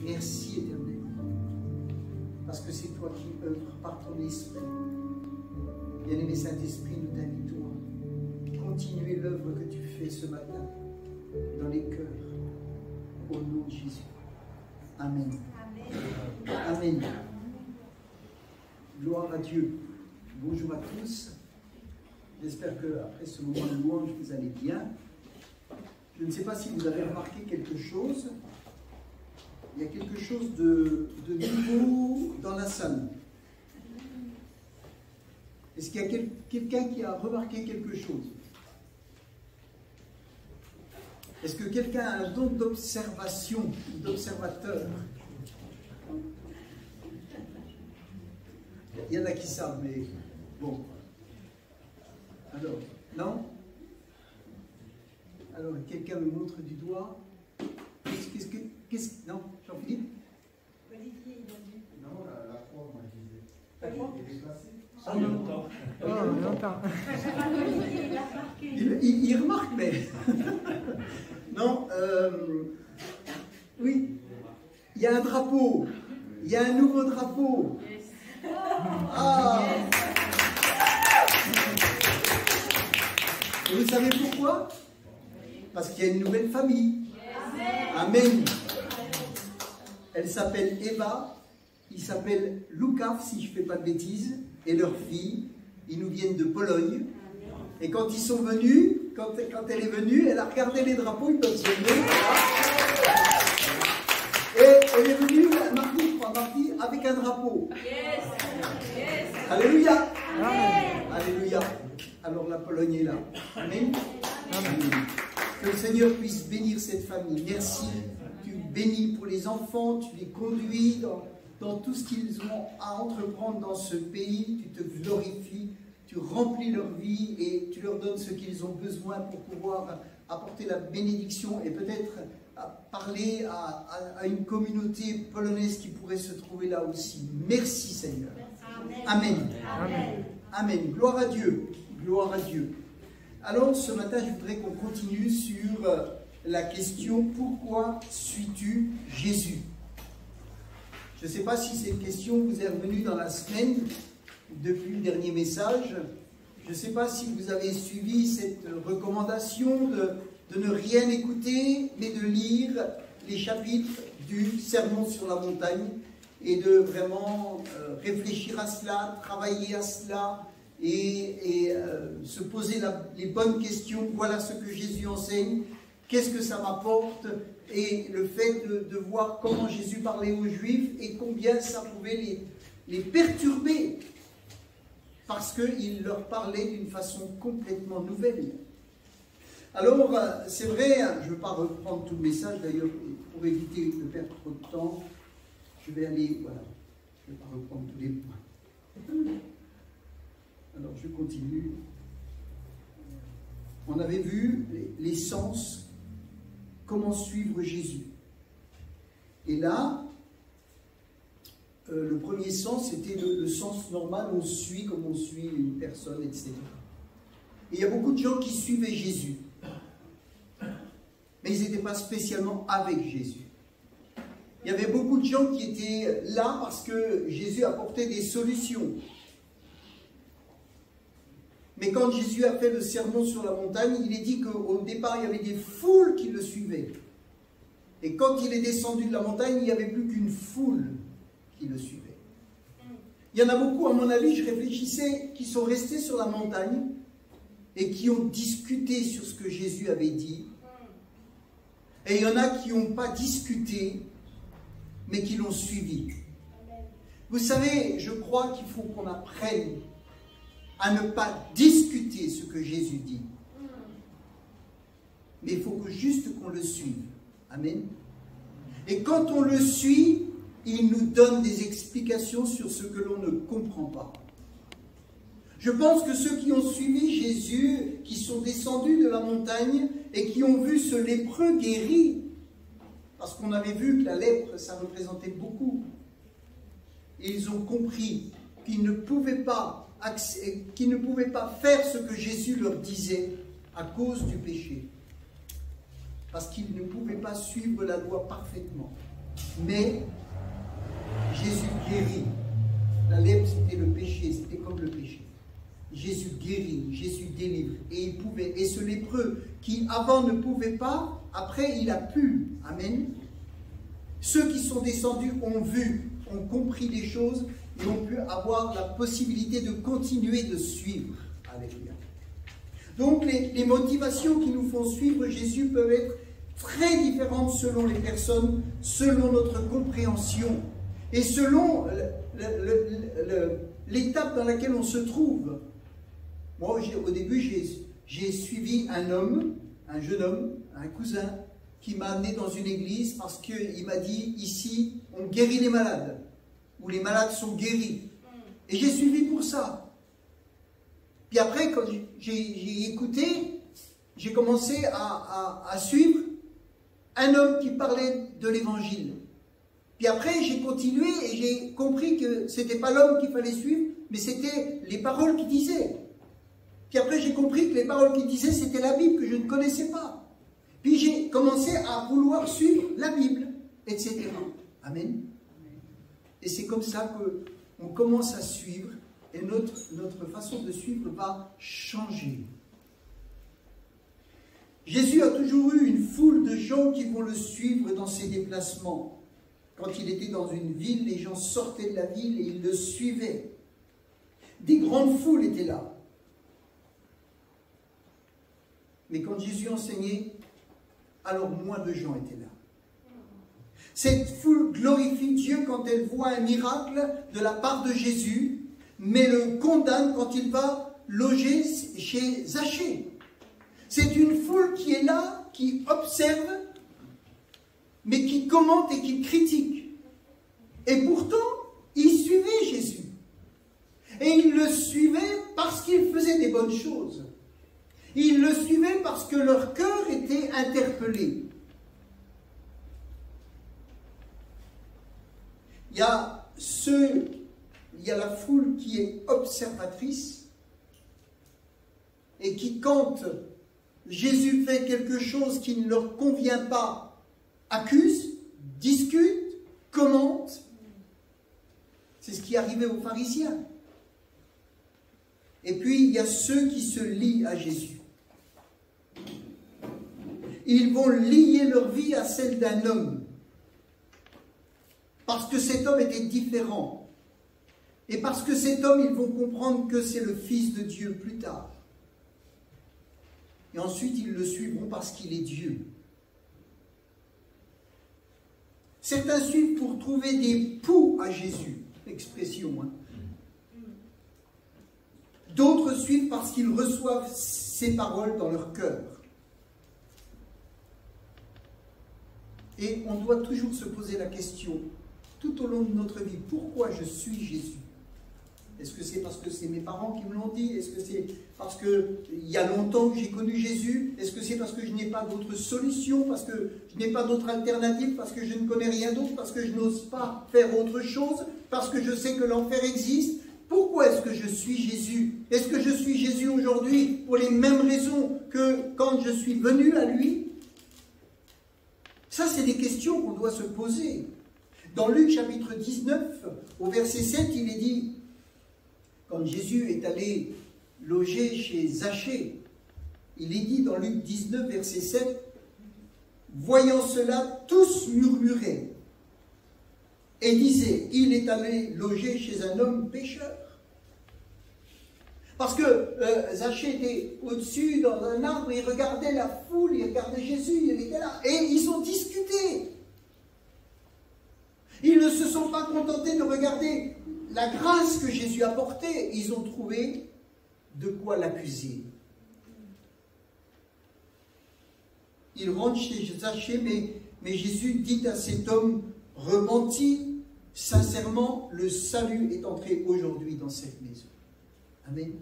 Merci Éternel, parce que c'est toi qui œuvres par ton esprit. Bien-aimé Saint-Esprit, nous t'invitons à continuer l'œuvre que tu fais ce matin dans les cœurs, au nom de Jésus. Amen. Amen. Amen. Gloire à Dieu. Bonjour à tous. J'espère qu'après ce moment de louange, vous allez bien. Je ne sais pas si vous avez remarqué quelque chose. Il y a quelque chose de nouveau dans la salle. Est-ce qu'il y a quelqu'un qui a remarqué quelque chose? Est-ce que quelqu'un a un don d'observation, d'observateur? Il y en a qui savent, mais bon. Alors, non? Alors, quelqu'un me montre du doigt. Non, Jean-Philippe? Olivier, il a vu. Non, la croix, moi, je disais. La croix? Il est déplacé. Ah non. Oh, longtemps. Olivier, il a remarqué. Il remarque, mais... Non, oui. Il y a un drapeau. Il y a un nouveau drapeau. Ah! Et vous savez pourquoi? Parce qu'il y a une nouvelle famille. Amen. Elle s'appelle Eva, il s'appelle Lucas, si je ne fais pas de bêtises, et leur fille. Ils nous viennent de Pologne. Et quand ils sont venus, quand elle est venue, elle a regardé les drapeaux, ils peuvent se lever. Et elle est venue, mardi, avec un drapeau. Yes. Yes. Alléluia. Amen. Alléluia. Alors la Pologne est là. Amen. Amen. Que le Seigneur puisse bénir cette famille. Merci. Tu bénis pour les enfants, tu les conduis dans tout ce qu'ils ont à entreprendre dans ce pays. Tu te glorifies, tu remplis leur vie et tu leur donnes ce qu'ils ont besoin pour pouvoir apporter la bénédiction et peut-être parler à une communauté polonaise qui pourrait se trouver là aussi. Merci Seigneur. Amen. Amen. Amen. Gloire à Dieu. Gloire à Dieu. Alors, ce matin, je voudrais qu'on continue sur la question « Pourquoi suis-tu Jésus ?» Je ne sais pas si cette question vous est revenue dans la semaine, depuis le dernier message. Je ne sais pas si vous avez suivi cette recommandation de ne rien écouter, mais de lire les chapitres du Sermon sur la montagne et de vraiment réfléchir à cela, travailler à cela, et se poser les bonnes questions. Voilà ce que Jésus enseigne, qu'est-ce que ça m'apporte, et le fait de voir comment Jésus parlait aux Juifs et combien ça pouvait les perturber, parce qu'il leur parlait d'une façon complètement nouvelle. Alors, c'est vrai, je ne vais pas reprendre tout le message, d'ailleurs, pour éviter de perdre trop de temps, je vais aller, voilà, je ne vais pas reprendre tous les points. Alors, je continue. On avait vu les sens, comment suivre Jésus. Et là, le premier sens, c'était le sens normal, on suit comme on suit une personne, etc. Et il y a beaucoup de gens qui suivaient Jésus. Mais ils n'étaient pas spécialement avec Jésus. Il y avait beaucoup de gens qui étaient là parce que Jésus apportait des solutions. Mais quand Jésus a fait le sermon sur la montagne, il est dit qu'au départ, il y avait des foules qui le suivaient. Et quand il est descendu de la montagne, il n'y avait plus qu'une foule qui le suivait. Il y en a beaucoup, à mon avis, je réfléchissais, qui sont restés sur la montagne et qui ont discuté sur ce que Jésus avait dit. Et il y en a qui n'ont pas discuté, mais qui l'ont suivi. Vous savez, je crois qu'il faut qu'on apprenne à ne pas discuter ce que Jésus dit. Mais il faut juste qu'on le suive. Amen. Et quand on le suit, il nous donne des explications sur ce que l'on ne comprend pas. Je pense que ceux qui ont suivi Jésus, qui sont descendus de la montagne et qui ont vu ce lépreux guéri, parce qu'on avait vu que la lèpre, ça représentait beaucoup, et ils ont compris qu'ils ne pouvaient pas faire ce que Jésus leur disait à cause du péché. Parce qu'ils ne pouvaient pas suivre la loi parfaitement. Mais Jésus guérit. La lèpre, c'était le péché, c'était comme le péché. Jésus guérit, Jésus délivre. Et il pouvait. Et ce lépreux qui avant ne pouvait pas, après il a pu. Amen. Ceux qui sont descendus ont vu, ont compris les choses et ont pu avoir la possibilité de continuer de suivre. Alléluia. Donc les motivations qui nous font suivre Jésus peuvent être très différentes selon les personnes, selon notre compréhension et selon l'étape dans laquelle on se trouve. Moi, au début, j'ai suivi un homme, un jeune homme, un cousin, qui m'a amené dans une église parce qu'il m'a dit, ici, on guérit les malades, ou les malades sont guéris. Et j'ai suivi pour ça. Puis après, quand j'ai écouté, j'ai commencé à suivre un homme qui parlait de l'évangile. Puis après, j'ai continué et j'ai compris que ce n'était pas l'homme qu'il fallait suivre, mais c'était les paroles qu'il disait. Puis après, j'ai compris que les paroles qu'il disait, c'était la Bible, que je ne connaissais pas. Puis j'ai commencé à vouloir suivre la Bible, etc. Amen. Et c'est comme ça qu'on commence à suivre, et notre façon de suivre va changer. Jésus a toujours eu une foule de gens qui vont le suivre dans ses déplacements. Quand il était dans une ville, les gens sortaient de la ville et ils le suivaient. Des grandes foules étaient là. Mais quand Jésus enseignait, alors moins de gens étaient là. Cette foule glorifie Dieu quand elle voit un miracle de la part de Jésus, mais le condamne quand il va loger chez Zachée. C'est une foule qui est là, qui observe, mais qui commente et qui critique. Et pourtant, ils suivaient Jésus. Et ils le suivaient parce qu'il faisait des bonnes choses. Ils le suivaient parce que leur cœur était interpellé. Il y a la foule qui est observatrice et qui, quand Jésus fait quelque chose qui ne leur convient pas, accuse, discute, commente. C'est ce qui arrivait aux pharisiens. Et puis, il y a ceux qui se lient à Jésus. Ils vont lier leur vie à celle d'un homme. Parce que cet homme était différent. Et parce que cet homme, ils vont comprendre que c'est le Fils de Dieu plus tard. Et ensuite, ils le suivront parce qu'il est Dieu. Certains suivent pour trouver des poux à Jésus, expression. D'autres suivent parce qu'ils reçoivent ses paroles dans leur cœur. Et on doit toujours se poser la question, tout au long de notre vie, pourquoi je suis Jésus? Est-ce que c'est parce que c'est mes parents qui me l'ont dit? Est-ce que c'est parce qu'il y a longtemps que j'ai connu Jésus? Est-ce que c'est parce que je n'ai pas d'autre solution? Parce que je n'ai pas d'autre alternative? Parce que je ne connais rien d'autre? Parce que je n'ose pas faire autre chose? Parce que je sais que l'enfer existe? Pourquoi est-ce que je suis Jésus? Est-ce que je suis Jésus aujourd'hui pour les mêmes raisons que quand je suis venu à lui? Ça, c'est des questions qu'on doit se poser. Dans Luc chapitre 19, au verset 7, il est dit, quand Jésus est allé loger chez Zachée, il est dit dans Luc 19, verset 7, « Voyant cela, tous murmuraient et disaient, il est allé loger chez un homme pécheur. » Parce que Zachée était au-dessus dans un arbre, il regardait la foule, il regardait Jésus, il était là, et ils ont discuté. Ils ne se sont pas contentés de regarder la grâce que Jésus apportait, ils ont trouvé de quoi l'accuser. Il rentre chez Zachée, mais Jésus dit à cet homme, repentis, sincèrement, le salut est entré aujourd'hui dans cette maison. Amen.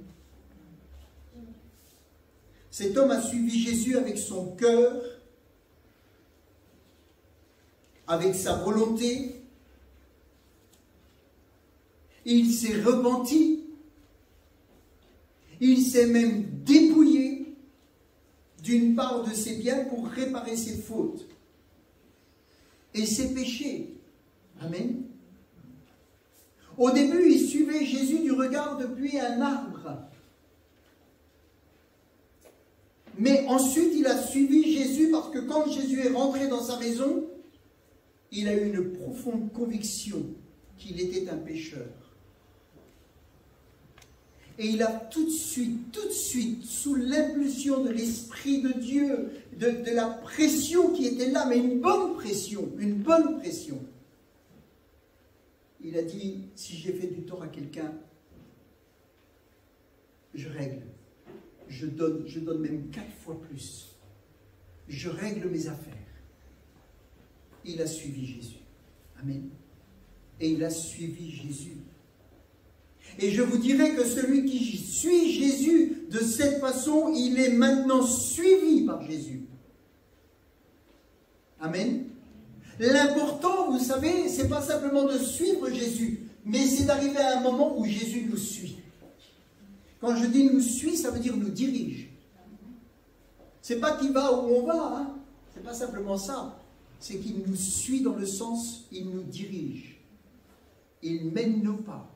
Cet homme a suivi Jésus avec son cœur, avec sa volonté. Il s'est repenti. Il s'est même dépouillé d'une part de ses biens pour réparer ses fautes. et ses péchés. Amen. Au début, il suivait Jésus du regard depuis un arbre. Mais ensuite, il a suivi Jésus parce que quand Jésus est rentré dans sa maison, il a eu une profonde conviction qu'il était un pécheur. Et il a tout de suite, sous l'impulsion de l'Esprit de Dieu, de la pression qui était là, mais une bonne pression, il a dit, si j'ai fait du tort à quelqu'un, je règle. Je donne même 4 fois plus. Je règle mes affaires. Il a suivi Jésus. Amen. Et il a suivi Jésus. Et je vous dirais que celui qui suit Jésus de cette façon, il est maintenant suivi par Jésus. Amen. L'important, vous savez, c'est pas simplement de suivre Jésus, mais c'est d'arriver à un moment où Jésus nous suit. Quand je dis nous suit, ça veut dire nous dirige. C'est pas qu'il va où on va, hein. C'est pas simplement ça. C'est qu'il nous suit dans le sens, il nous dirige. Il mène nos pas.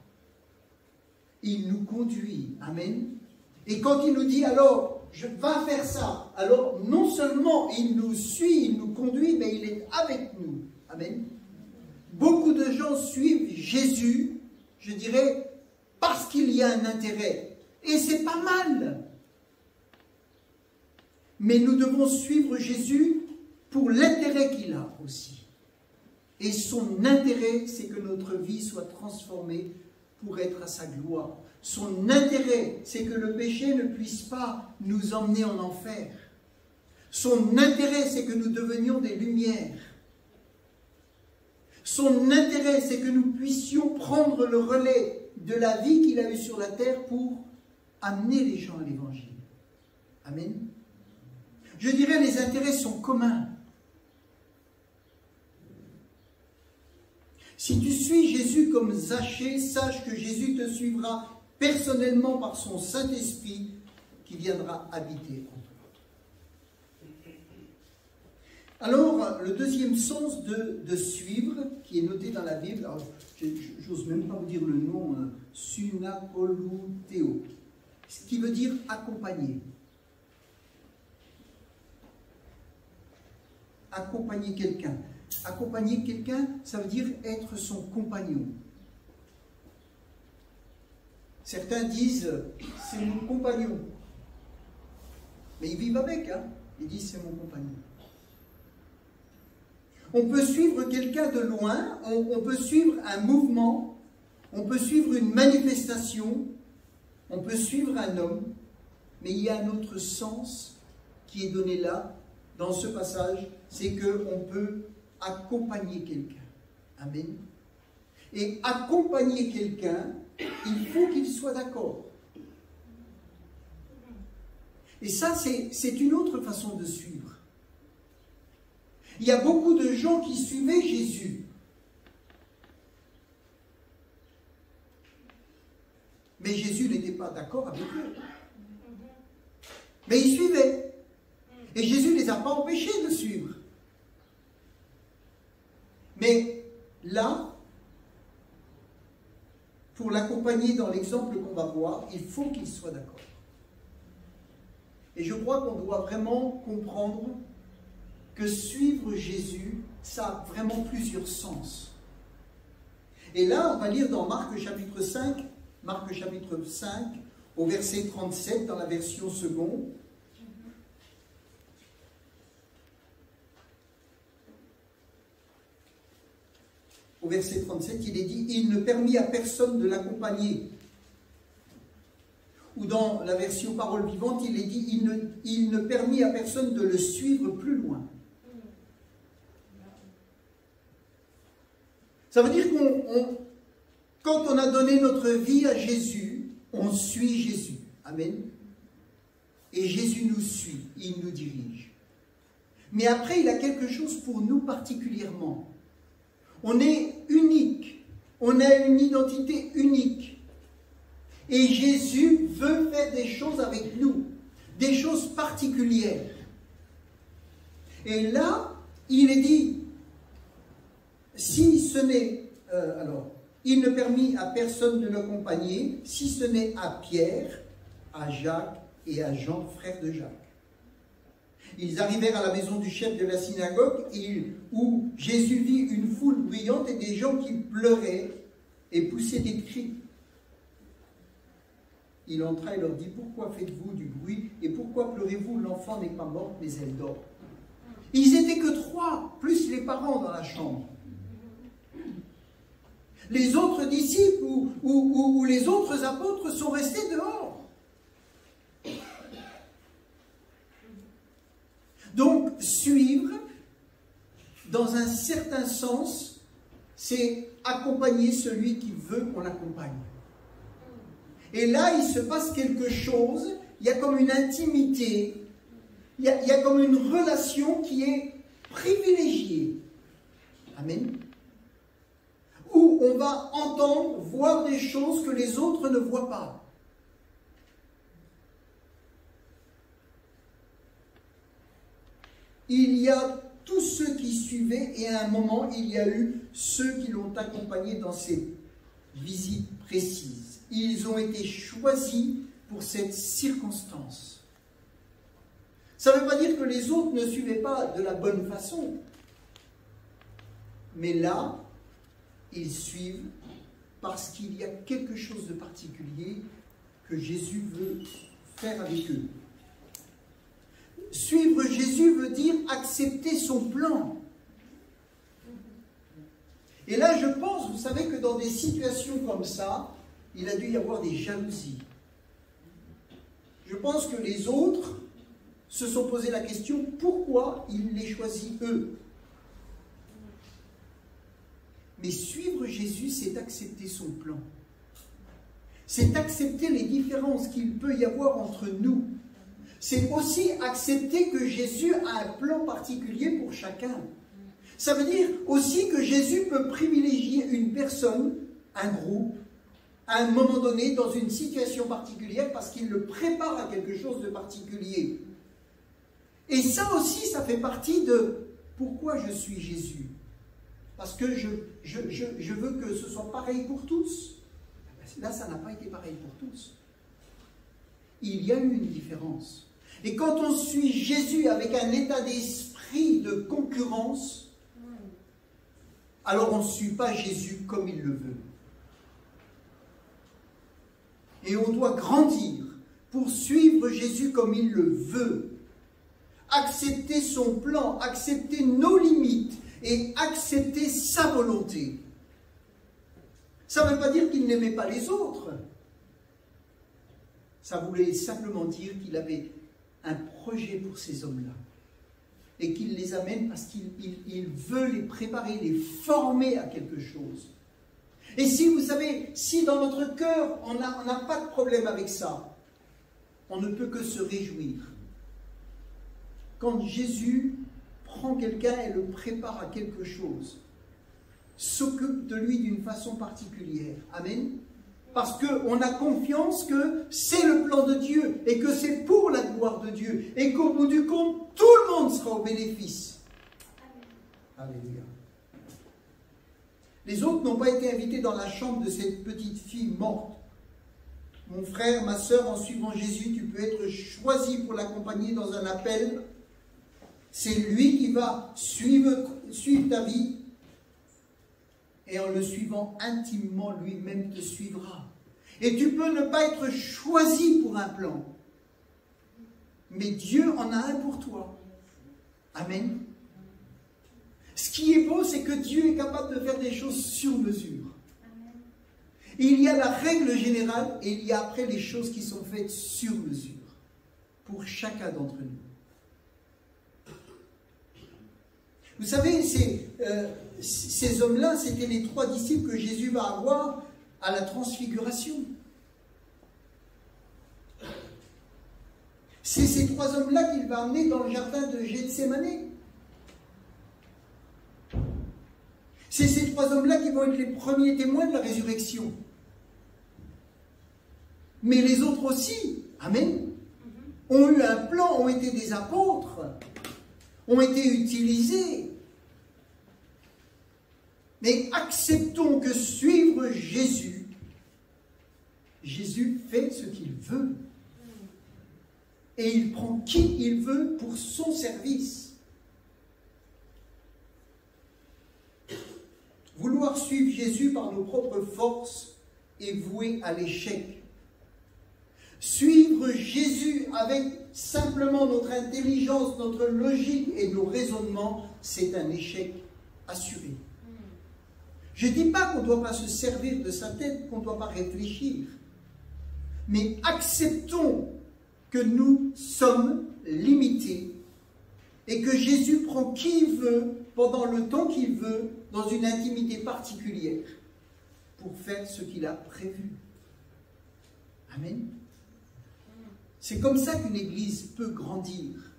Il nous conduit. Amen. Et quand il nous dit, alors, je vais faire ça, alors non seulement il nous suit, il nous conduit, mais il est avec nous. Amen. Beaucoup de gens suivent Jésus, je dirais, parce qu'il y a un intérêt. Et c'est pas mal. Mais nous devons suivre Jésus pour l'intérêt qu'il a aussi. Et son intérêt, c'est que notre vie soit transformée pour être à sa gloire. Son intérêt, c'est que le péché ne puisse pas nous emmener en enfer. Son intérêt, c'est que nous devenions des lumières. Son intérêt, c'est que nous puissions prendre le relais de la vie qu'il a eue sur la terre pour amener les gens à l'évangile. Amen. Je dirais, les intérêts sont communs. Si tu suis Jésus comme Zachée, sache que Jésus te suivra personnellement par son Saint-Esprit qui viendra habiter en toi. Alors, le deuxième sens de suivre, qui est noté dans la Bible, alors j'ose même pas vous dire le nom, Sunapoluteo, ce qui veut dire accompagner. Accompagner quelqu'un. Accompagner quelqu'un, ça veut dire être son compagnon. Certains disent, c'est mon compagnon. Mais ils vivent avec, hein. Ils disent, c'est mon compagnon. On peut suivre quelqu'un de loin, on peut suivre un mouvement, on peut suivre une manifestation, on peut suivre un homme, mais il y a un autre sens qui est donné là, dans ce passage, c'est qu'on peut accompagner quelqu'un. Amen. Et accompagner quelqu'un, il faut qu'il soit d'accord. Et ça, c'est une autre façon de suivre. Il y a beaucoup de gens qui suivaient Jésus. Mais Jésus n'était pas d'accord avec eux. Mais ils suivaient. Et Jésus ne les a pas empêchés de suivre. Mais là, pour l'accompagner dans l'exemple qu'on va voir, il faut qu'il soit d'accord. Et je crois qu'on doit vraiment comprendre que suivre Jésus, ça a vraiment plusieurs sens. Et là, on va lire dans Marc chapitre 5, au verset 37, dans la version seconde. Au verset 37, il est dit « Il ne permit à personne de l'accompagner ». Ou dans la version parole vivante, il est dit « Il ne permit à personne de le suivre plus loin ». Ça veut dire quand on a donné notre vie à Jésus, on suit Jésus. Amen. Et Jésus nous suit, il nous dirige. Mais après, il a quelque chose pour nous particulièrement. On est unique, on a une identité unique. Et Jésus veut faire des choses avec nous, des choses particulières. Et là, il est dit, si ce n'est, alors, il ne permit à personne de l'accompagner, si ce n'est à Pierre, à Jacques et à Jean, frère de Jacques. Ils arrivèrent à la maison du chef de la synagogue, où Jésus vit une foule bruyante et des gens qui pleuraient et poussaient des cris. Il entra et leur dit, pourquoi faites-vous du bruit et pourquoi pleurez-vous? L'enfant n'est pas morte, mais elle dort. Ils n'étaient que 3, plus les parents dans la chambre. Les autres disciples ou les autres apôtres sont restés dehors. Donc, suivre, dans un certain sens, c'est accompagner celui qui veut qu'on l'accompagne. Et là, il se passe quelque chose, il y a comme une intimité, il y a comme une relation qui est privilégiée. Amen. Où on va entendre, voir des choses que les autres ne voient pas. Il y a tous ceux qui suivaient et à un moment, il y a eu ceux qui l'ont accompagné dans ces visites précises. Ils ont été choisis pour cette circonstance. Ça ne veut pas dire que les autres ne suivaient pas de la bonne façon. Mais là, ils suivent parce qu'il y a quelque chose de particulier que Jésus veut faire avec eux. Suivre Jésus veut dire accepter son plan. Et là, je pense, vous savez que dans des situations comme ça, il a dû y avoir des jalousies. Je pense que les autres se sont posé la question, pourquoi il les choisit eux? Mais suivre Jésus, c'est accepter son plan. C'est accepter les différences qu'il peut y avoir entre nous. C'est aussi accepter que Jésus a un plan particulier pour chacun. Ça veut dire aussi que Jésus peut privilégier une personne, un groupe, à un moment donné, dans une situation particulière, parce qu'il le prépare à quelque chose de particulier. Et ça aussi, ça fait partie de pourquoi je suis Jésus. Parce que je veux que ce soit pareil pour tous. Là, ça n'a pas été pareil pour tous. Il y a eu une différence. Et quand on suit Jésus avec un état d'esprit de concurrence, alors on ne suit pas Jésus comme il le veut. Et on doit grandir pour suivre Jésus comme il le veut. Accepter son plan, accepter nos limites et accepter sa volonté. Ça ne veut pas dire qu'il n'aimait pas les autres. Ça voulait simplement dire qu'il avait un projet pour ces hommes-là. Et qu'il les amène parce qu'il veut les préparer, les former à quelque chose. Et si vous savez, si dans notre cœur, on n'a pas de problème avec ça, on ne peut que se réjouir. Quand Jésus prend quelqu'un et le prépare à quelque chose, s'occupe de lui d'une façon particulière. Amen. Parce qu'on a confiance que c'est le plan de Dieu et que c'est pour la gloire de Dieu et qu'au bout du compte, tout le monde sera au bénéfice. Alléluia. Les autres n'ont pas été invités dans la chambre de cette petite fille morte. Mon frère, ma sœur, en suivant Jésus, tu peux être choisi pour l'accompagner dans un appel. C'est lui qui va suivre ta vie. Et en le suivant intimement, lui-même te suivra. Et tu peux ne pas être choisi pour un plan. Mais Dieu en a un pour toi. Amen. Ce qui est beau, c'est que Dieu est capable de faire des choses sur mesure. Il y a la règle générale et il y a après les choses qui sont faites sur mesure. Pour chacun d'entre nous. Vous savez, ces hommes-là, c'était les 3 disciples que Jésus va avoir à la transfiguration. C'est ces 3 hommes-là qu'il va amener dans le jardin de Gethsémanée. C'est ces 3 hommes-là qui vont être les premiers témoins de la résurrection. Mais les autres aussi, amen, ont eu un plan, ont été des apôtres, ont été utilisés. Mais acceptons que suivre Jésus, Jésus fait ce qu'il veut. Et il prend qui il veut pour son service. Vouloir suivre Jésus par nos propres forces est voué à l'échec. Suivre Jésus avec simplement notre intelligence, notre logique et nos raisonnements, c'est un échec assuré. Je ne dis pas qu'on ne doit pas se servir de sa tête, qu'on ne doit pas réfléchir. Mais acceptons que nous sommes limités et que Jésus prend qui il veut, pendant le temps qu'il veut, dans une intimité particulière, pour faire ce qu'il a prévu. Amen. C'est comme ça qu'une église peut grandir,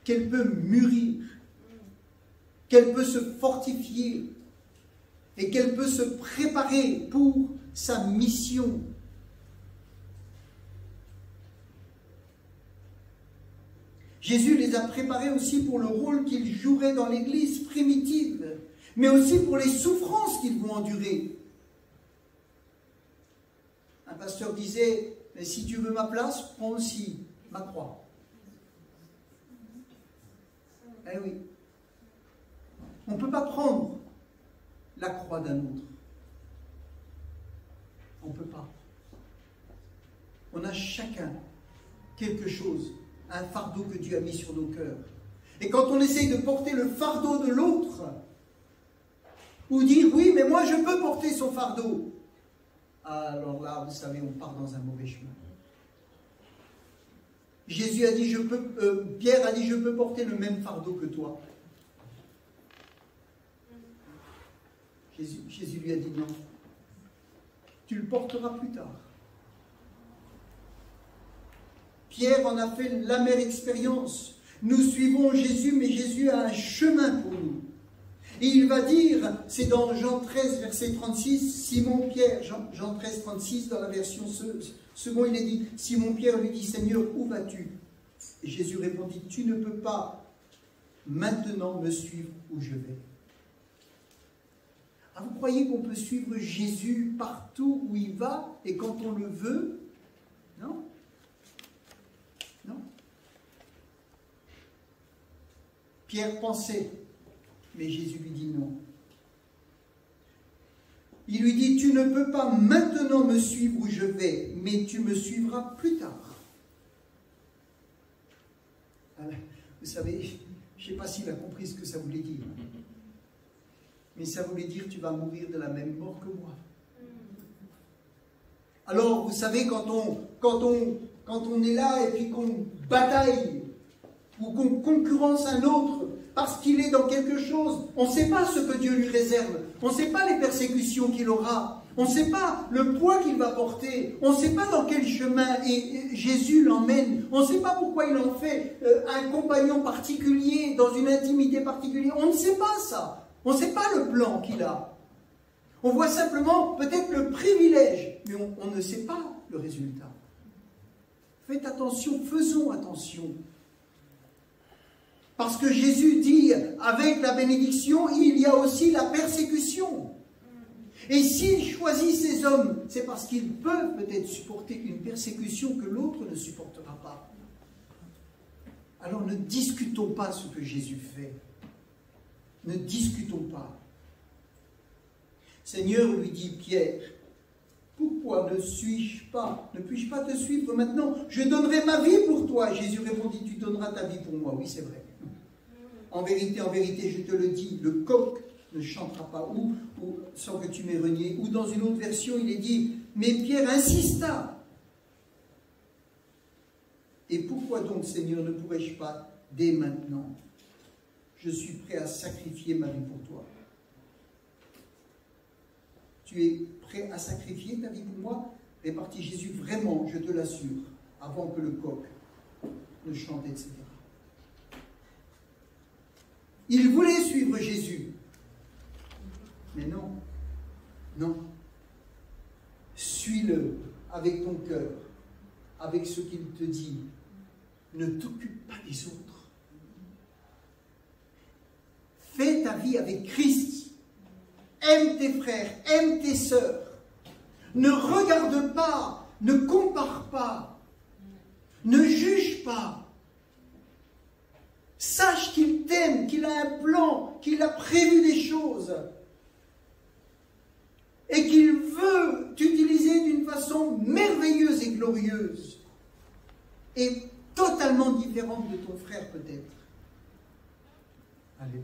qu'elle peut mûrir, qu'elle peut se fortifier et qu'elle peut se préparer pour sa mission. Jésus les a préparés aussi pour le rôle qu'ils joueraient dans l'église primitive, mais aussi pour les souffrances qu'ils vont endurer. Un pasteur disait, mais si tu veux ma place, prends aussi ma croix. Eh oui. On ne peut pas prendre la croix d'un autre. On ne peut pas. On a chacun quelque chose, un fardeau que Dieu a mis sur nos cœurs. Et quand on essaye de porter le fardeau de l'autre, ou dire, oui, mais moi je peux porter son fardeau, alors là, vous savez, on part dans un mauvais chemin. Jésus a dit, Pierre a dit, je peux porter le même fardeau que toi. Jésus lui a dit, non, tu le porteras plus tard. Pierre en a fait l'amère expérience. Nous suivons Jésus, mais Jésus a un chemin pour nous. Et il va dire, c'est dans Jean 13, verset 36, Simon Pierre, Jean 13, 36, dans la version seconde, il est dit, Simon Pierre lui dit, Seigneur, où vas-tu? Et Jésus répondit, tu ne peux pas maintenant me suivre où je vais. Ah, vous croyez qu'on peut suivre Jésus partout où il va et quand on le veut? Non. Non. Pierre pensait, mais Jésus lui dit non. Il lui dit, tu ne peux pas maintenant me suivre où je vais, mais tu me suivras plus tard. Alors, vous savez, je ne sais pas s'il a compris ce que ça voulait dire. Mais ça voulait dire, tu vas mourir de la même mort que moi. Alors, vous savez, quand on est là et puis qu'on bataille ou qu'on concurrence un autre parce qu'il est dans quelque chose, on ne sait pas ce que Dieu lui réserve, on ne sait pas les persécutions qu'il aura, on ne sait pas le poids qu'il va porter, on ne sait pas dans quel chemin et Jésus l'emmène, on ne sait pas pourquoi il en fait un compagnon particulier, dans une intimité particulière, on ne sait pas ça. On ne sait pas le plan qu'il a. On voit simplement peut-être le privilège, mais on ne sait pas le résultat. Faites attention, faisons attention. Parce que Jésus dit, avec la bénédiction, il y a aussi la persécution. Et s'il choisit ces hommes, c'est parce qu'ils peuvent peut-être supporter une persécution que l'autre ne supportera pas. Alors ne discutons pas ce que Jésus fait. Ne discutons pas. Seigneur, lui dit Pierre, pourquoi ne puis-je pas te suivre maintenant? Je donnerai ma vie pour toi. Jésus répondit, tu donneras ta vie pour moi. Oui, c'est vrai. En vérité, je te le dis, le coq ne chantera pas ou sans que tu m'aies renié. Ou dans une autre version, il est dit, mais Pierre insista. Et pourquoi donc, Seigneur, ne pourrais-je pas dès maintenant? Je suis prêt à sacrifier ma vie pour toi. Tu es prêt à sacrifier ta vie pour moi? Répartit Jésus, vraiment, je te l'assure, avant que le coq ne chante, etc. Il voulait suivre Jésus. Mais non, non. Suis-le avec ton cœur, avec ce qu'il te dit. Ne t'occupe pas des autres. fais ta vie avec Christ. Aime tes frères, aime tes sœurs. Ne regarde pas, ne compare pas, ne juge pas. Sache qu'il t'aime, qu'il a un plan, qu'il a prévu des choses et qu'il veut t'utiliser d'une façon merveilleuse et glorieuse et totalement différente de ton frère peut-être. Alléluia.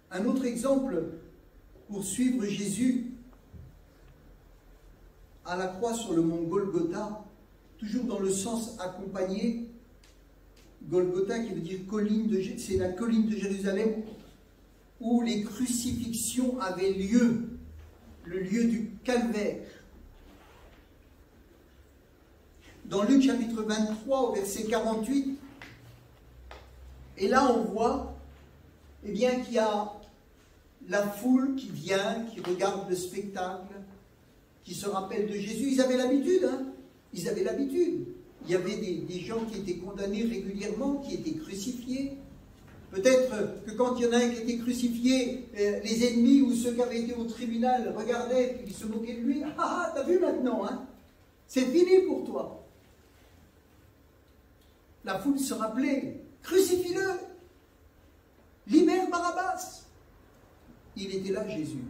Un autre exemple pour suivre Jésus à la croix sur le mont Golgotha, toujours dans le sens accompagné. Golgotha qui veut dire colline de, c'est la colline de Jérusalem où les crucifixions avaient lieu, le lieu du calvaire. Dans Luc chapitre 23 au verset 48, et là on voit eh bien, qu'il y a la foule qui vient, qui regarde le spectacle, qui se rappelle de Jésus. Ils avaient l'habitude, hein? Ils avaient l'habitude. Il y avait des gens qui étaient condamnés régulièrement, qui étaient crucifiés. Peut-être que quand il y en a un qui était crucifié, les ennemis ou ceux qui avaient été au tribunal regardaient et ils se moquaient de lui. « Ah, t'as vu maintenant, hein? C'est fini pour toi. » La foule se rappelait « Crucifie-le! Libère Barabbas !» Il était là, Jésus,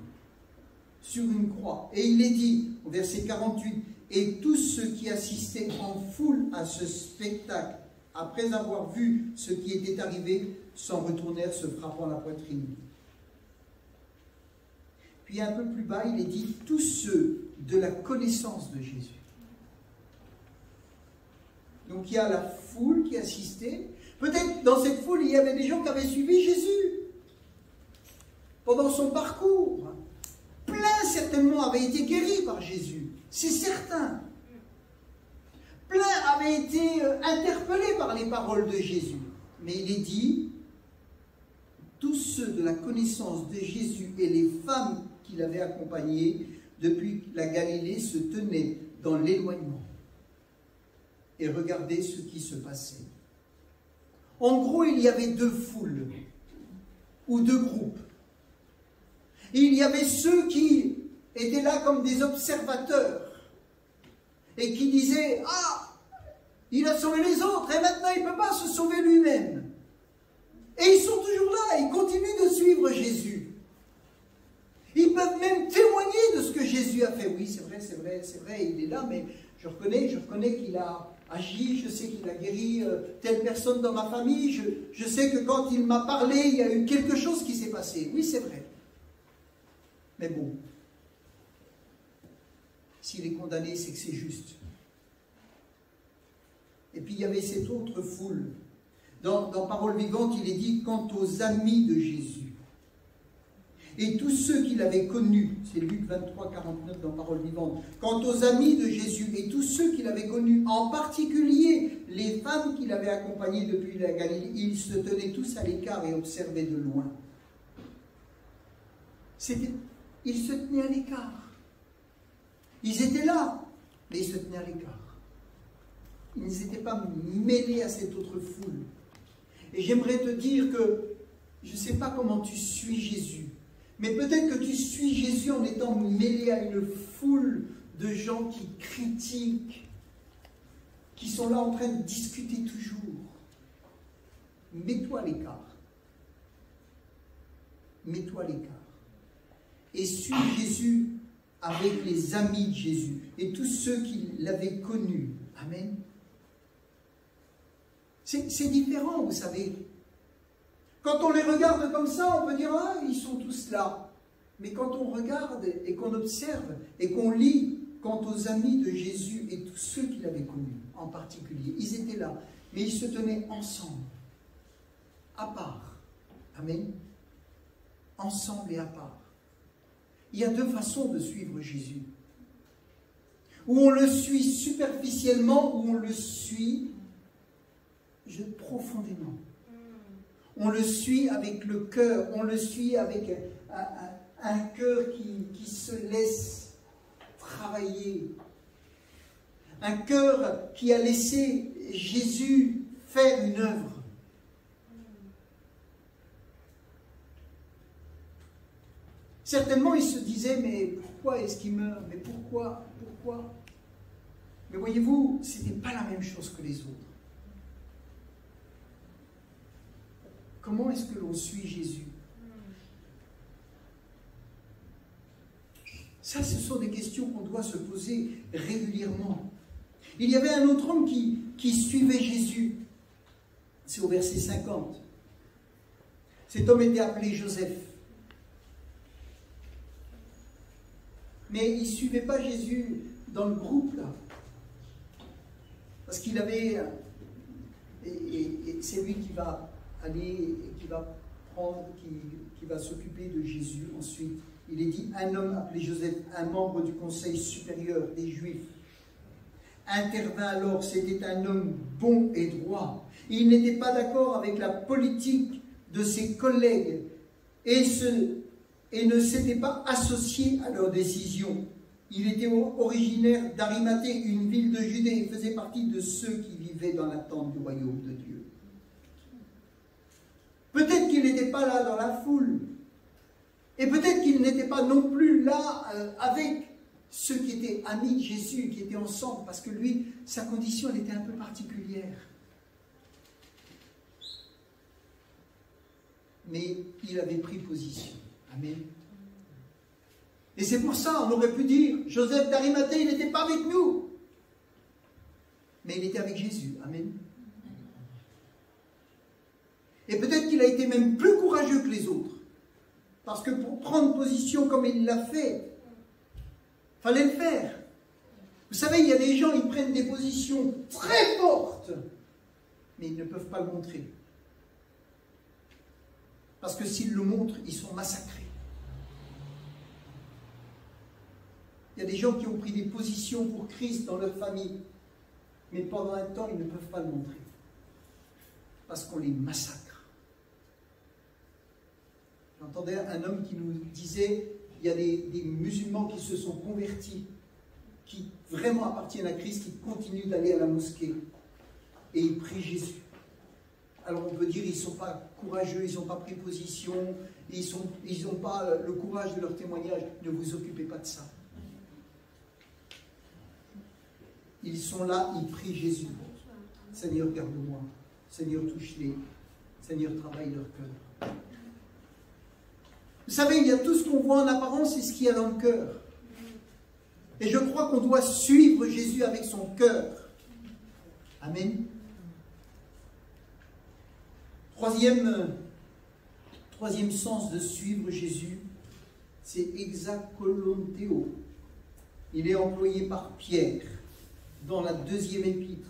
sur une croix. Et il est dit, au verset 48, « Et tous ceux qui assistaient en foule à ce spectacle, après avoir vu ce qui était arrivé, s'en retournèrent se frappant la poitrine. » Puis un peu plus bas, il est dit, « Tous ceux de la connaissance de Jésus. » Donc il y a la foule qui assistait. Peut-être dans cette foule, il y avait des gens qui avaient suivi Jésus pendant son parcours. Plein certainement avaient été guéris par Jésus, c'est certain. Plein avaient été interpellés par les paroles de Jésus. Mais il est dit, tous ceux de la connaissance de Jésus et les femmes qui l'avaient accompagné depuis la Galilée se tenaient dans l'éloignement et regardaient ce qui se passait. En gros, il y avait deux foules ou deux groupes. Il y avait ceux qui étaient là comme des observateurs et qui disaient « Ah, il a sauvé les autres et maintenant il ne peut pas se sauver lui-même. » Et ils sont toujours là, ils continuent de suivre Jésus. Ils peuvent même témoigner de ce que Jésus a fait. Oui, c'est vrai, il est là, mais je reconnais qu'il a agi, je sais qu'il a guéri telle personne dans ma famille, je sais que quand il m'a parlé, il y a eu quelque chose qui s'est passé. Oui, c'est vrai. Mais bon, s'il est condamné, c'est que c'est juste. Et puis il y avait cette autre foule. Dans Parole vivante, il est dit « Quant aux amis de Jésus, et tous ceux qui l'avaient connu », c'est Luc 23, 49 dans Parole vivante, « Quant aux amis de Jésus et tous ceux qui l'avaient connu, en particulier les femmes qui l'avaient accompagné depuis la Galilée, ils se tenaient tous à l'écart et observaient de loin. » Ils se tenaient à l'écart. Ils étaient là, mais ils se tenaient à l'écart. Ils n'étaient pas mêlés à cette autre foule. Et j'aimerais te dire que, je ne sais pas comment tu suis Jésus, mais peut-être que tu suis Jésus en étant mêlé à une foule de gens qui critiquent, qui sont là en train de discuter toujours. Mets-toi à l'écart. Mets-toi à l'écart. Et suis Jésus avec les amis de Jésus et tous ceux qui l'avaient connu. Amen. C'est différent, vous savez. Quand on les regarde comme ça, on peut dire « Ah, ils sont tous là ». Mais quand on regarde et qu'on observe et qu'on lit quant aux amis de Jésus et tous ceux qui l'avaient connu en particulier, ils étaient là, mais ils se tenaient ensemble, à part. Amen. Ensemble et à part. Il y a deux façons de suivre Jésus. Ou on le suit superficiellement, ou on le suit profondément. On le suit avec le cœur, on le suit avec un cœur qui se laisse travailler. Un cœur qui a laissé Jésus faire une œuvre. Certainement, il se disait, mais pourquoi est-ce qu'il meurt? Mais pourquoi? Mais voyez-vous, ce n'était pas la même chose que les autres. Comment est-ce que l'on suit Jésus? Ça, ce sont des questions qu'on doit se poser régulièrement. Il y avait un autre homme qui suivait Jésus. C'est au verset 50. Cet homme était appelé Joseph. Mais il ne suivait pas Jésus dans le groupe, là. Parce qu'il avait... Et c'est lui qui va aller, et qui va prendre, qui va s'occuper de Jésus ensuite. Il est dit, un homme appelé Joseph, un membre du conseil supérieur des Juifs, intervint alors. C'était un homme bon et droit. Il n'était pas d'accord avec la politique de ses collègues et ne s'était pas associé à leurs décisions. Il était originaire d'Arimathée, une ville de Judée, et faisait partie de ceux qui vivaient dans l'attente du royaume de Dieu. Peut-être qu'il n'était pas là dans la foule, et peut-être qu'il n'était pas non plus là avec ceux qui étaient amis de Jésus, qui étaient ensemble, parce que lui, sa condition, elle était un peu particulière. Mais il avait pris position. Amen. Et c'est pour ça, on aurait pu dire, Joseph d'Arimathée, il n'était pas avec nous. Mais il était avec Jésus. Amen. Et peut-être qu'il a été même plus courageux que les autres. Parce que pour prendre position comme il l'a fait, il fallait le faire. Vous savez, il y a des gens, ils prennent des positions très fortes, mais ils ne peuvent pas le montrer. Parce que s'ils le montrent, ils sont massacrés. Il y a des gens qui ont pris des positions pour Christ dans leur famille, mais pendant un temps, ils ne peuvent pas le montrer. Parce qu'on les massacre. J'entendais un homme qui nous disait, il y a des musulmans qui se sont convertis, qui vraiment appartiennent à Christ, qui continuent d'aller à la mosquée, et ils prient Jésus. Alors on peut dire, ils ne sont pas courageux, ils n'ont pas pris position, ils n'ont pas le courage de leur témoignage. Ne vous occupez pas de ça. Ils sont là, ils prient Jésus. Seigneur, garde-moi. Seigneur, touche-les. Seigneur, travaille leur cœur. Vous savez, il y a tout ce qu'on voit en apparence et ce qu'il y a dans le cœur. Et je crois qu'on doit suivre Jésus avec son cœur. Amen. Troisième sens de suivre Jésus, c'est exakolonteo. Il est employé par Pierre dans la 2e épître.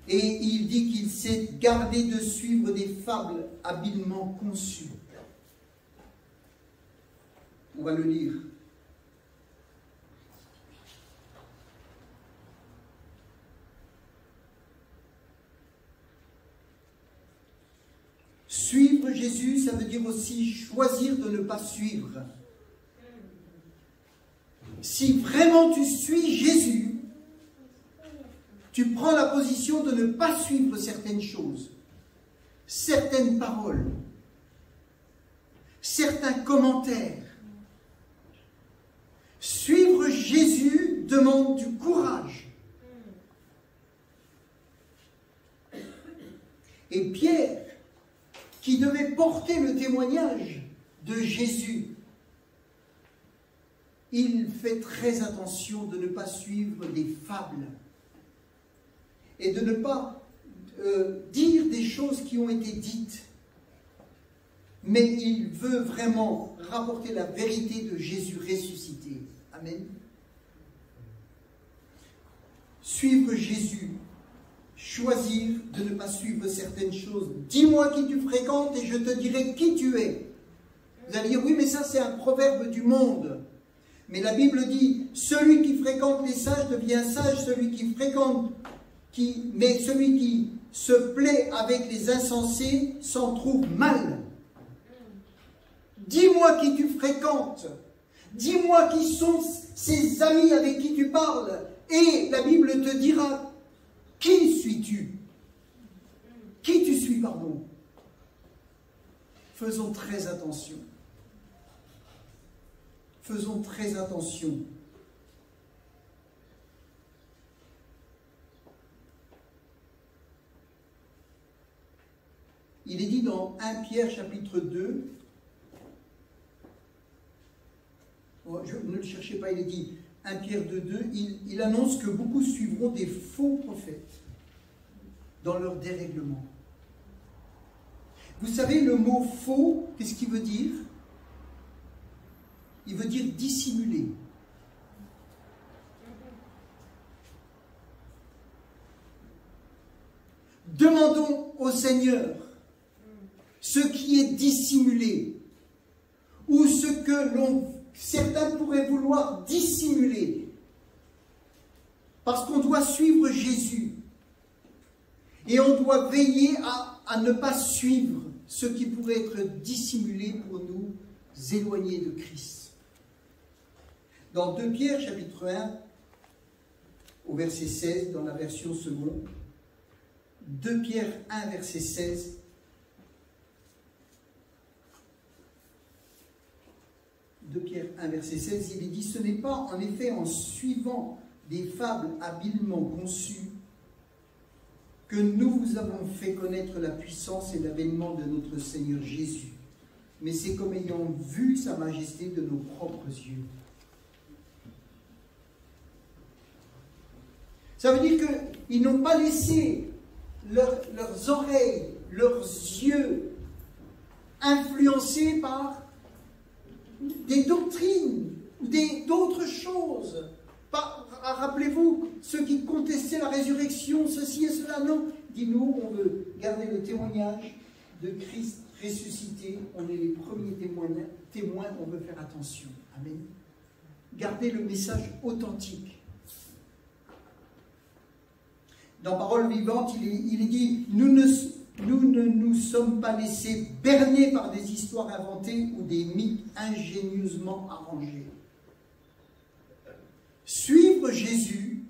Et il dit qu'il s'est gardé de suivre des fables habilement conçues. On va le lire. Suivre Jésus, ça veut dire aussi choisir de ne pas suivre. Si vraiment tu suis Jésus, tu prends la position de ne pas suivre certaines choses, certaines paroles, certains commentaires. Suivre Jésus demande du courage. Et Pierre, qui devait porter le témoignage de Jésus, il fait très attention de ne pas suivre des fables et de ne pas dire des choses qui ont été dites. Mais il veut vraiment rapporter la vérité de Jésus ressuscité. Amen. Suivre Jésus, choisir de ne pas suivre certaines choses. Dis-moi qui tu fréquentes et je te dirai qui tu es. Vous allez dire, oui, mais ça c'est un proverbe du monde. Mais la Bible dit, celui qui fréquente les sages devient sage, celui qui se plaît avec les insensés s'en trouve mal. Dis-moi qui tu fréquentes. Dis-moi qui sont ces amis avec qui tu parles. Et la Bible te dira Qui suis-tu? Qui tu suis, pardon? Faisons très attention. Faisons très attention. Il est dit dans 1 Pierre chapitre 2, ne le cherchez pas, il est dit 1 Pierre 2, il annonce que beaucoup suivront des faux prophètes dans leur dérèglement. Vous savez, le mot faux, qu'est-ce qu'il veut dire? Il veut dire dissimuler. Demandons au Seigneur ce qui est dissimulé, ou ce que certains pourraient vouloir dissimuler, parce qu'on doit suivre Jésus, et on doit veiller à ne pas suivre ce qui pourrait être dissimulé pour nous éloigner de Christ. Dans 2 Pierre chapitre 1, au verset 16, dans la version seconde, 2 Pierre 1, verset 16, Pierre 1, verset 16, il est dit « Ce n'est pas en effet en suivant des fables habilement conçues que nous vous avons fait connaître la puissance et l'avènement de notre Seigneur Jésus, mais c'est comme ayant vu sa majesté de nos propres yeux. » Ça veut dire qu'ils n'ont pas laissé leurs oreilles, leurs yeux influencés par des doctrines, d'autres choses. Rappelez-vous, ceux qui contestaient la résurrection, ceci et cela, non. Dis-nous, on veut garder le témoignage de Christ ressuscité, on est les premiers témoins, on veut faire attention. Amen. Gardez le message authentique. Dans Parole vivante, il est dit, nous ne nous sommes pas laissés berner par des histoires inventées ou des mythes ingénieusement arrangés. Suivre Jésus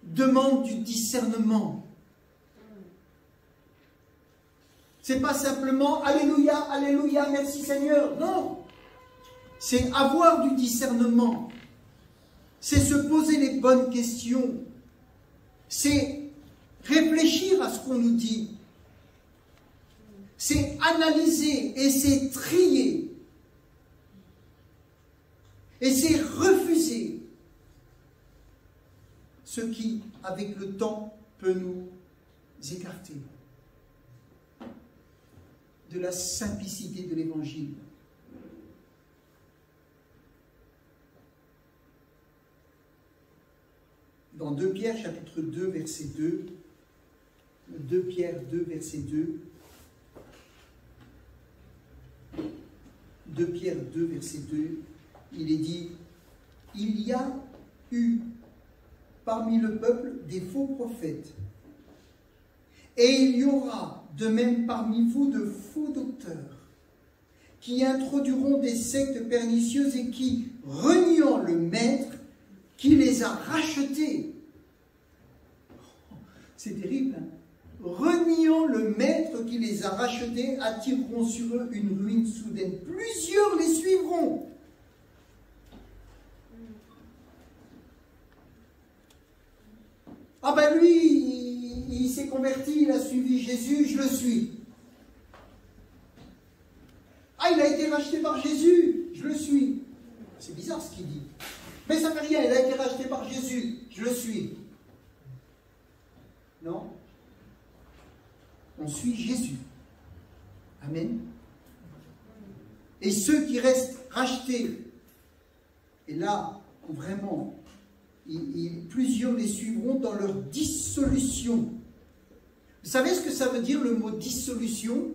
demande du discernement. C'est pas simplement Alléluia, Alléluia, merci Seigneur. Non, c'est avoir du discernement. C'est se poser les bonnes questions. C'est réfléchir à ce qu'on nous dit. C'est analyser et c'est trier. Et c'est refuser ce qui, avec le temps, peut nous écarter de la simplicité de l'Évangile. Dans 2 Pierre chapitre 2, verset 2, 2 Pierre 2, verset 2, 2 Pierre 2, verset 2, il est dit, « Il y a eu parmi le peuple des faux prophètes, et il y aura de même parmi vous de faux docteurs, qui introduiront des sectes pernicieuses et qui, reniant le maître, qui les a rachetés. » C'est terrible, hein? Reniant le maître qui les a rachetés, attireront sur eux une ruine soudaine. Plusieurs les suivront. Ah ben lui, il s'est converti, il a suivi Jésus, je le suis. Ah, il a été racheté par Jésus, je le suis. C'est bizarre ce qu'il dit. Mais ça ne fait rien, il a été racheté par Jésus, je le suis. Non? On suit Jésus. Amen. Et ceux qui restent rachetés, et là, vraiment, plusieurs les suivront dans leur dissolution. Vous savez ce que ça veut dire le mot dissolution?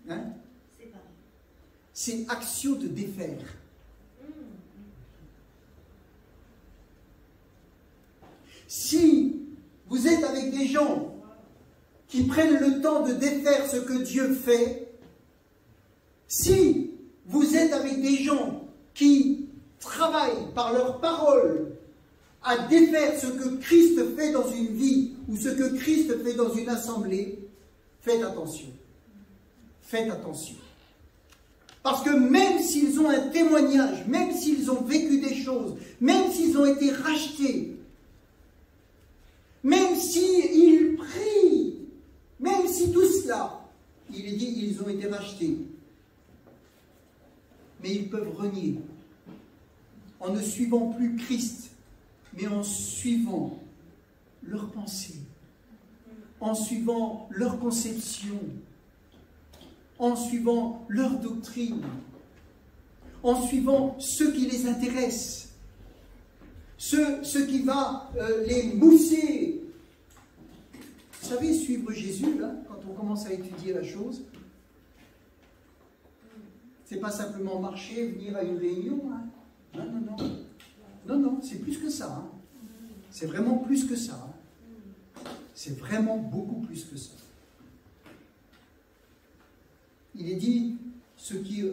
Hein? C'est action de défaire. Si vous êtes avec des gens qui prennent le temps de défaire ce que Dieu fait, si vous êtes avec des gens qui travaillent par leur parole à défaire ce que Christ fait dans une vie ou ce que Christ fait dans une assemblée, faites attention. Faites attention. Parce que même s'ils ont un témoignage, même s'ils ont vécu des choses, même s'ils ont été rachetés, même s'ils prient, même si tout cela, il est dit, ils ont été rachetés, mais ils peuvent renier en ne suivant plus Christ, mais en suivant leurs pensées, en suivant leur conception, en suivant leur doctrine, en suivant ce qui les intéresse, ce qui va les mousser. Vous savez, suivre Jésus, là, quand on commence à étudier la chose, c'est pas simplement marcher, venir à une réunion. Hein. Non, non, non. Non, non, c'est plus que ça. Hein. C'est vraiment plus que ça. Hein. C'est vraiment beaucoup plus que ça. Il est dit,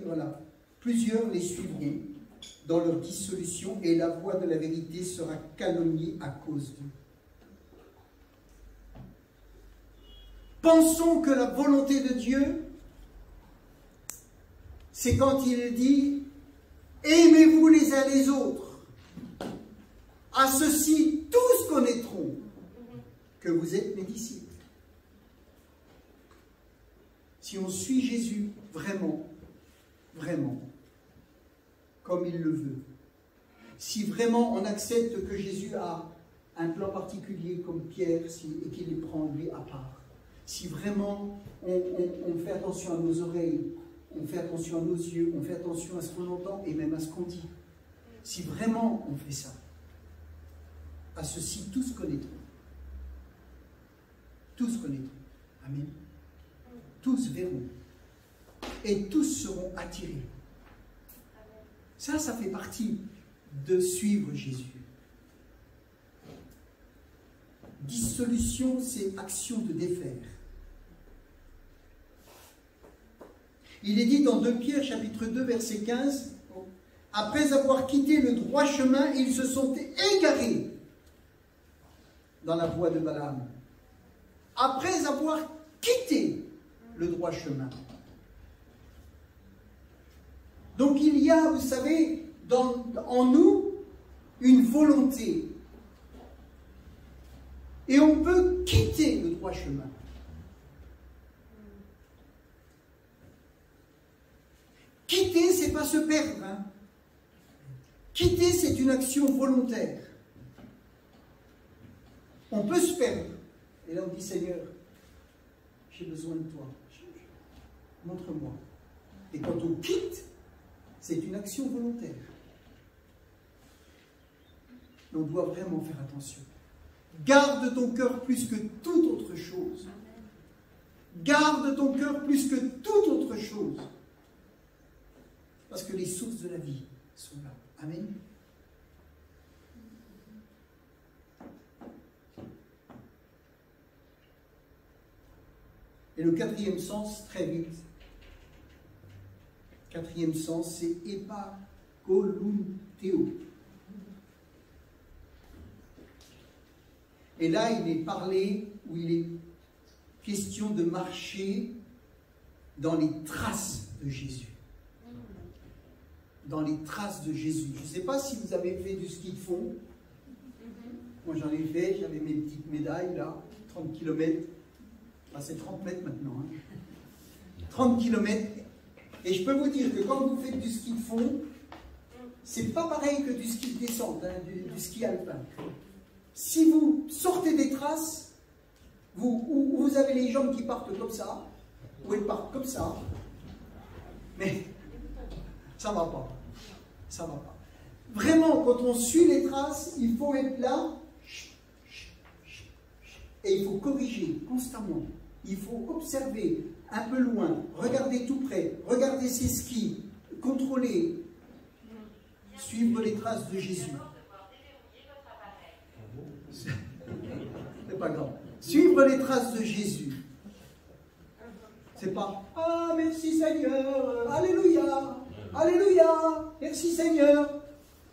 voilà, plusieurs les suivront dans leur dissolution et la voix de la vérité sera calomniée à cause d'eux. Pensons que la volonté de Dieu, c'est quand il dit « Aimez-vous les uns les autres, à ceux-ci tous connaîtront que vous êtes mes disciples. » Si on suit Jésus vraiment, vraiment, comme il le veut, si vraiment on accepte que Jésus a un plan particulier comme Pierre et qu'il les prend lui à part, si vraiment on fait attention à nos oreilles, on fait attention à nos yeux, on fait attention à ce qu'on entend et même à ce qu'on dit, si vraiment on fait ça, à ceux-ci tous connaîtront. Tous connaîtront. Amen. Tous verront. Et tous seront attirés. Ça fait partie de suivre Jésus. Dissolution, c'est action de défaire. Il est dit dans 2 Pierre, chapitre 2, verset 15, « Après avoir quitté le droit chemin, ils se sont égarés dans la voie de Balaam. » Après avoir quitté le droit chemin. Donc il y a, vous savez, en nous, une volonté. Et on peut quitter le droit chemin. Quitter, c'est pas se perdre. Hein. Quitter, c'est une action volontaire. On peut se perdre. Et là, on dit, Seigneur, j'ai besoin de toi. Montre-moi. Et quand on quitte, c'est une action volontaire. Mais on doit vraiment faire attention. Garde ton cœur plus que toute autre chose. Garde ton cœur plus que toute autre chose. Parce que les sources de la vie sont là. Amen. Et le quatrième sens, très vite. Quatrième sens, c'est epagolunthéo. Et là, il est parlé, ou il est question de marcher dans les traces de Jésus. Dans les traces de Jésus. Je ne sais pas si vous avez fait du ski de fond. Moi, j'en ai fait, j'avais mes petites médailles, là, 30 km. Ah, c'est 30 mètres maintenant. Hein. 30 km. Et je peux vous dire que quand vous faites du ski de fond, c'est pas pareil que du ski de descente, hein, du ski alpin. Si vous sortez des traces, vous avez les jambes qui partent comme ça, ou elles partent comme ça, mais ça ne va pas. Ça ne va pas. Vraiment, quand on suit les traces, il faut être là, et il faut corriger constamment. Il faut observer un peu loin, regarder tout près, regarder ses skis, contrôler, suivre les traces de Jésus. C'est pas grave. Suivre les traces de Jésus. C'est pas « Ah, merci Seigneur, Alléluia, Alléluia, merci Seigneur ».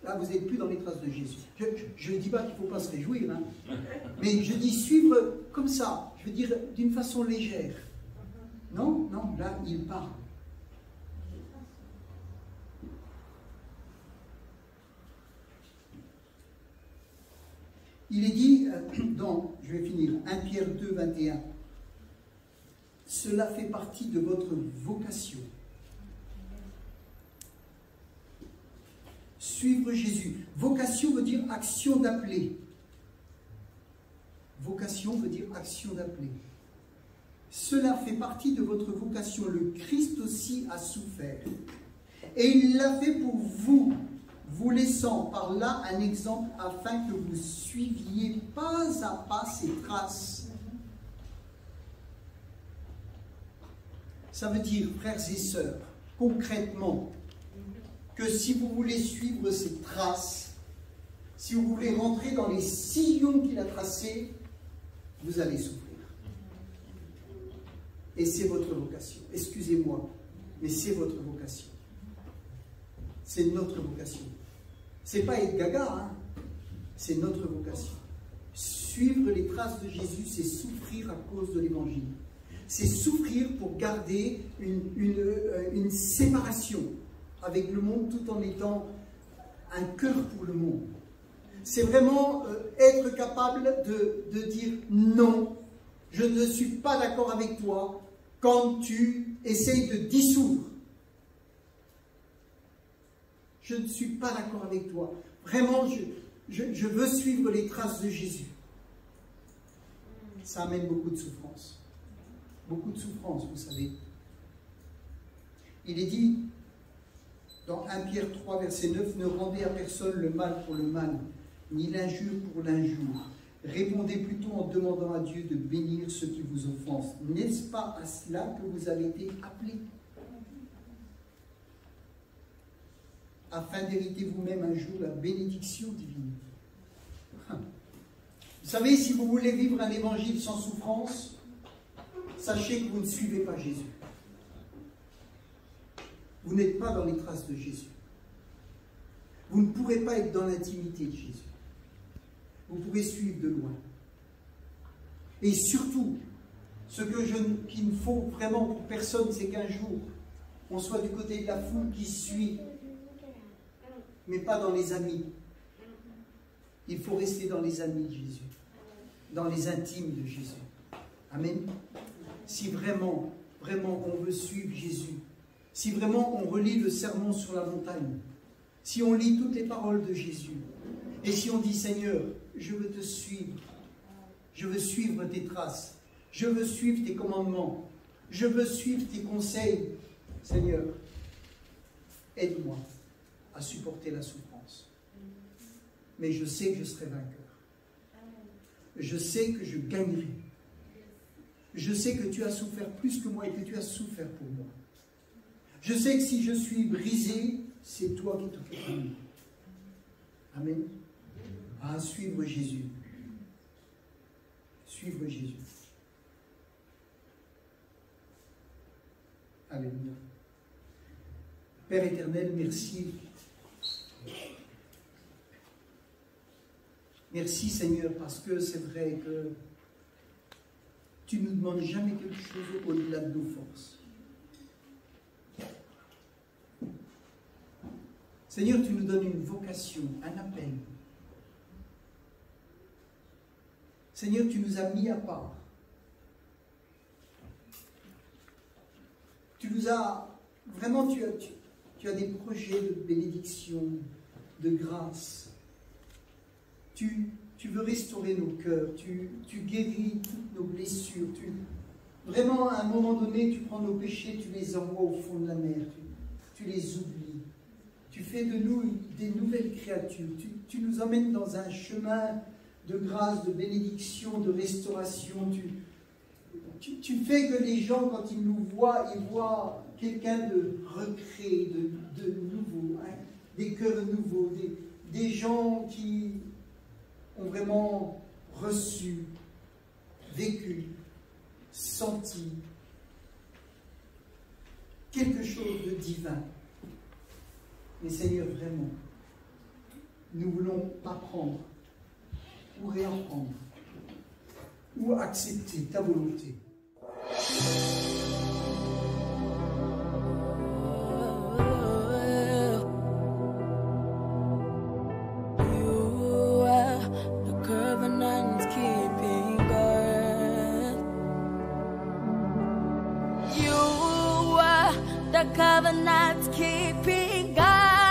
là vous n'êtes plus dans les traces de Jésus. Je ne dis pas qu'il ne faut pas se réjouir, hein, mais je dis suivre comme ça, je veux dire d'une façon légère. Non, non, là il parle. Il est dit dans, je vais finir, 1 Pierre 2, 21, cela fait partie de votre vocation. Suivre Jésus. Vocation veut dire action d'appeler. Vocation veut dire action d'appeler. Cela fait partie de votre vocation. Le Christ aussi a souffert. Et il l'a fait pour vous, vous laissant par là un exemple afin que vous suiviez pas à pas ses traces. Ça veut dire, frères et sœurs, concrètement, que si vous voulez suivre ses traces, si vous voulez rentrer dans les sillons qu'il a tracés, vous allez souffrir. Et c'est votre vocation. Excusez-moi, mais c'est votre vocation. C'est notre vocation. C'est pas être gaga, hein? C'est notre vocation. Suivre les traces de Jésus, c'est souffrir à cause de l'Évangile. C'est souffrir pour garder une séparation avec le monde tout en étant un cœur pour le monde. C'est vraiment être capable de dire non, je ne suis pas d'accord avec toi quand tu essayes de dissoudre. Je ne suis pas d'accord avec toi. Vraiment, je veux suivre les traces de Jésus. Ça amène beaucoup de souffrance. Beaucoup de souffrance, vous savez. Il est dit dans 1 Pierre 3, verset 9, « Ne rendez à personne le mal pour le mal, ni l'injure pour l'injure. Répondez plutôt en demandant à Dieu de bénir ceux qui vous offensent. N'est-ce pas à cela que vous avez été appelés, afin d'hériter vous-même un jour la bénédiction divine. » Vous savez, si vous voulez vivre un évangile sans souffrance, sachez que vous ne suivez pas Jésus. Vous n'êtes pas dans les traces de Jésus. Vous ne pourrez pas être dans l'intimité de Jésus. Vous pourrez suivre de loin. Et surtout, ce qu'il ne faut vraiment pour personne, c'est qu'un jour, on soit du côté de la foule qui suit, mais pas dans les amis. Il faut rester dans les amis de Jésus, dans les intimes de Jésus. Amen. Si vraiment, vraiment on veut suivre Jésus, si vraiment on relit le sermon sur la montagne, si on lit toutes les paroles de Jésus, et si on dit, Seigneur, je veux te suivre, je veux suivre tes traces, je veux suivre tes commandements, je veux suivre tes conseils, Seigneur, aide-moi à supporter la souffrance. Mais je sais que je serai vainqueur. Je sais que je gagnerai. Je sais que tu as souffert plus que moi et que tu as souffert pour moi. Je sais que si je suis brisé, c'est toi qui t'occupes de moi. Amen. À suivre Jésus. Suivre Jésus. Alléluia. Père éternel, merci. Merci Seigneur, parce que c'est vrai que tu ne nous demandes jamais quelque chose au-delà de nos forces. Seigneur, tu nous donnes une vocation, un appel. Seigneur, tu nous as mis à part. Tu nous as, vraiment, tu as des projets de bénédiction, de grâce. Tu veux restaurer nos cœurs, tu guéris toutes nos blessures. Vraiment, à un moment donné, tu prends nos péchés, tu les envoies au fond de la mer, tu les oublies. Tu fais de nous des nouvelles créatures. Tu nous emmènes dans un chemin de grâce, de bénédiction, de restauration. Tu fais que les gens, quand ils nous voient, ils voient quelqu'un de recréé, de nouveau, hein, des cœurs nouveaux, des gens qui ont vraiment reçu, vécu, senti quelque chose de divin. Mais Seigneur, vraiment, nous voulons apprendre ou réapprendre ou accepter ta volonté. The covenant keeping God.